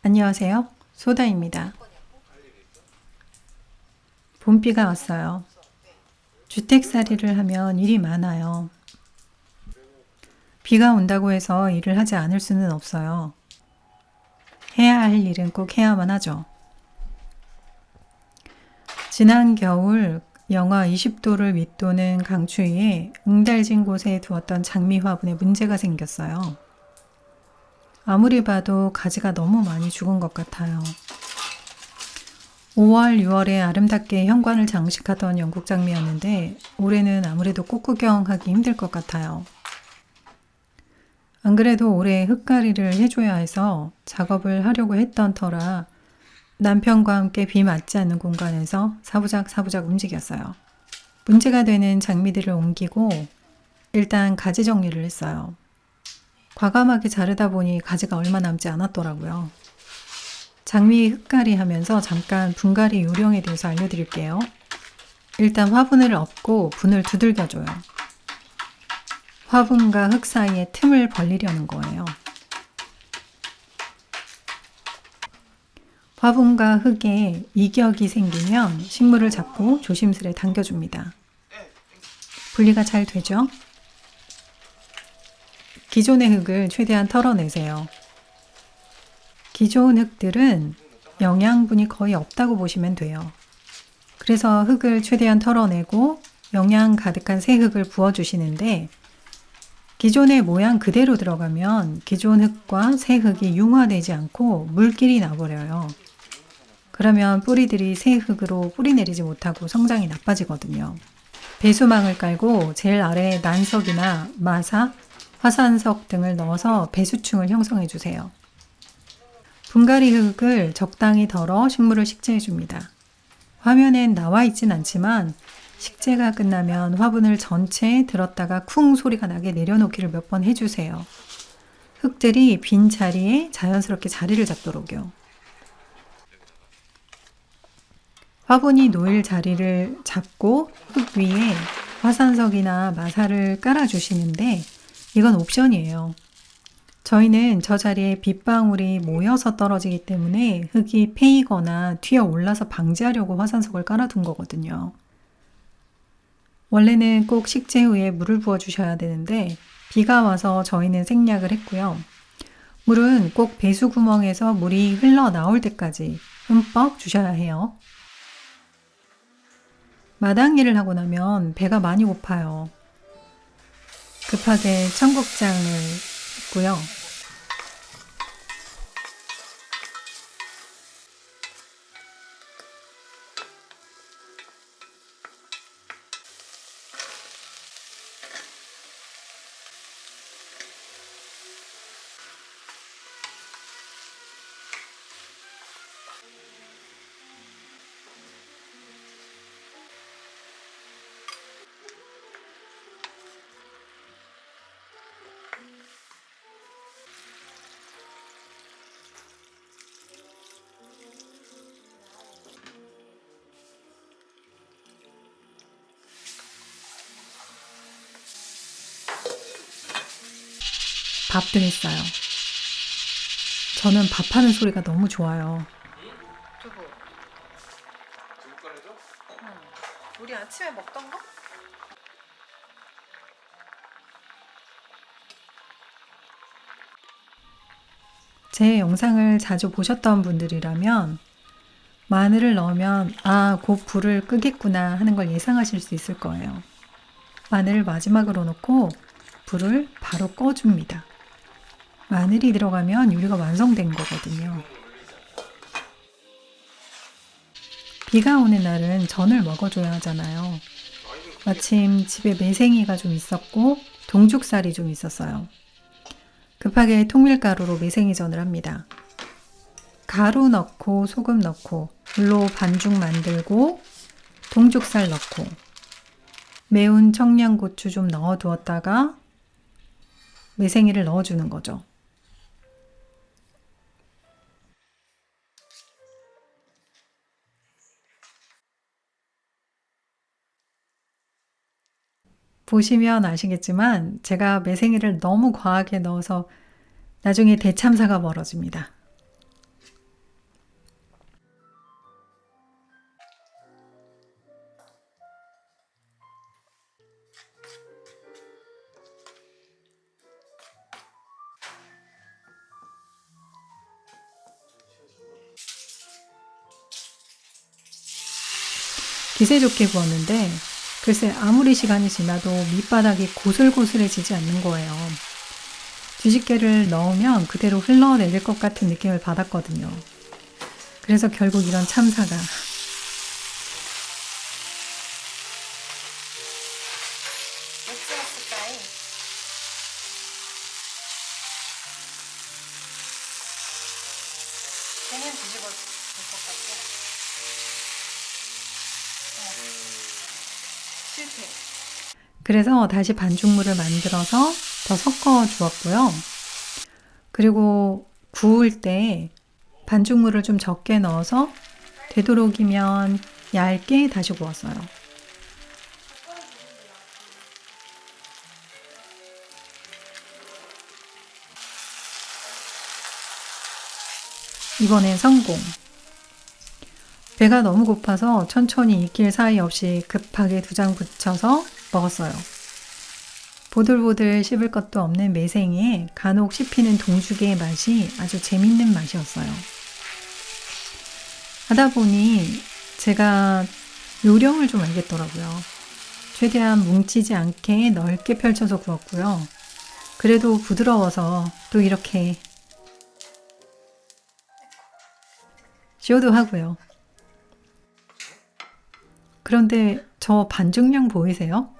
안녕하세요. 소다입니다. 봄비가 왔어요. 주택살이를 하면 일이 많아요. 비가 온다고 해서 일을 하지 않을 수는 없어요. 해야 할 일은 꼭 해야만 하죠. 지난 겨울 영하 20도를 윗도는 강추위에 응달진 곳에 두었던 장미 화분에 문제가 생겼어요. 아무리 봐도 가지가 너무 많이 죽은 것 같아요. 5월, 6월에 아름답게 현관을 장식하던 영국 장미였는데 올해는 아무래도 꽃 구경하기 힘들 것 같아요. 안 그래도 올해 흙가리를 해줘야 해서 작업을 하려고 했던 터라 남편과 함께 비 맞지 않는 공간에서 사부작 움직였어요. 문제가 되는 장미들을 옮기고 일단 가지 정리를 했어요. 과감하게 자르다 보니 가지가 얼마 남지 않았더라고요. 장미 흙가리 하면서 잠깐 분갈이 요령에 대해서 알려드릴게요. 일단 화분을 엎고 분을 두들겨줘요. 화분과 흙 사이에 틈을 벌리려는 거예요. 화분과 흙에 이격이 생기면 식물을 잡고 조심스레 당겨줍니다. 분리가 잘 되죠? 기존의 흙을 최대한 털어내세요. 기존 흙들은 영양분이 거의 없다고 보시면 돼요. 그래서 흙을 최대한 털어내고 영양 가득한 새 흙을 부어주시는데 기존의 모양 그대로 들어가면 기존 흙과 새 흙이 융화되지 않고 물길이 나버려요. 그러면 뿌리들이 새 흙으로 뿌리 내리지 못하고 성장이 나빠지거든요. 배수망을 깔고 제일 아래에 난석이나 마사, 화산석 등을 넣어서 배수층을 형성해 주세요. 분갈이 흙을 적당히 덜어 식물을 식재해 줍니다. 화면엔 나와 있진 않지만 식재가 끝나면 화분을 전체에 들었다가 쿵 소리가 나게 내려놓기를 몇 번 해주세요. 흙들이 빈 자리에 자연스럽게 자리를 잡도록요. 화분이 놓일 자리를 잡고 흙 위에 화산석이나 마사를 깔아주시는데 이건 옵션이에요. 저희는 저 자리에 빗방울이 모여서 떨어지기 때문에 흙이 패이거나 튀어 올라서 방지하려고 화산석을 깔아둔 거거든요. 원래는 꼭 식재 후에 물을 부어 주셔야 되는데 비가 와서 저희는 생략을 했고요. 물은 꼭 배수구멍에서 물이 흘러나올 때까지 흠뻑 주셔야 해요. 마당 일을 하고 나면 배가 많이 고파요. 급하게 청국장을 했고요. 밥도 했어요. 저는 밥하는 소리가 너무 좋아요. 두부. 두부 꺼내줘? 응. 우리 아침에 먹던 거? 제 영상을 자주 보셨던 분들이라면 마늘을 넣으면 곧 불을 끄겠구나 하는 걸 예상하실 수 있을 거예요. 마늘을 마지막으로 넣고 불을 바로 꺼줍니다. 마늘이 들어가면 요리가 완성된 거거든요. 비가 오는 날은 전을 먹어줘야 하잖아요. 마침 집에 매생이가 좀 있었고 동죽살이 좀 있었어요. 급하게 통밀가루로 매생이전을 합니다. 가루 넣고 소금 넣고 물로 반죽 만들고 동죽살 넣고 매운 청양고추 좀 넣어두었다가 매생이를 넣어주는 거죠. 보시면 아시겠지만 제가 매생이를 너무 과하게 넣어서 나중에 대참사가 벌어집니다. 기세 좋게 구웠는데 글쎄 아무리 시간이 지나도 밑바닥이 고슬고슬해지지 않는 거예요. 뒤집개를 넣으면 그대로 흘러내릴 것 같은 느낌을 받았거든요. 그래서 결국 이런 참사가. 왜 찍었을까요? 걔는 뒤집어질 것 같고. 실패. 그래서 다시 반죽물을 만들어서 더 섞어 주었고요. 그리고 구울 때 반죽물을 좀 적게 넣어서 되도록이면 얇게 다시 구웠어요. 이번엔 성공. 배가 너무 고파서 천천히 익힐 사이 없이 급하게 2장 붙여서 먹었어요. 보들보들 씹을 것도 없는 매생이에 간혹 씹히는 동죽의 맛이 아주 재밌는 맛이었어요. 하다 보니 제가 요령을 좀 알겠더라고요. 최대한 뭉치지 않게 넓게 펼쳐서 구웠고요. 그래도 부드러워서 또 이렇게 쇼도 하고요. 그런데 저 반죽량 보이세요?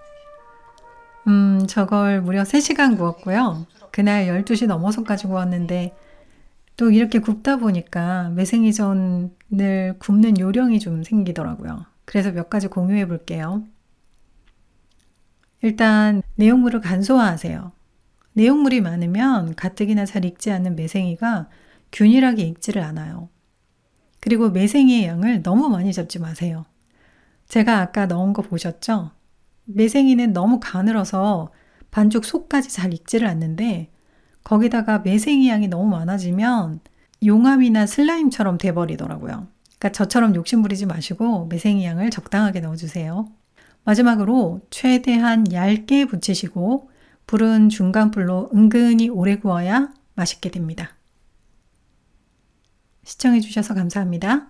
저걸 무려 3시간 구웠고요. 그날 12시 넘어서까지 구웠는데 또 이렇게 굽다 보니까 매생이전을 굽는 요령이 좀 생기더라고요. 그래서 몇 가지 공유해 볼게요. 일단 내용물을 간소화하세요. 내용물이 많으면 가뜩이나 잘 익지 않는 매생이가 균일하게 익지를 않아요. 그리고 매생이의 양을 너무 많이 잡지 마세요. 제가 아까 넣은 거 보셨죠? 매생이는 너무 가늘어서 반죽 속까지 잘 익지를 않는데 거기다가 매생이 양이 너무 많아지면 용암이나 슬라임처럼 돼버리더라고요. 그러니까 저처럼 욕심부리지 마시고 매생이 양을 적당하게 넣어주세요. 마지막으로 최대한 얇게 부치시고 불은 중간불로 은근히 오래 구워야 맛있게 됩니다. 시청해주셔서 감사합니다.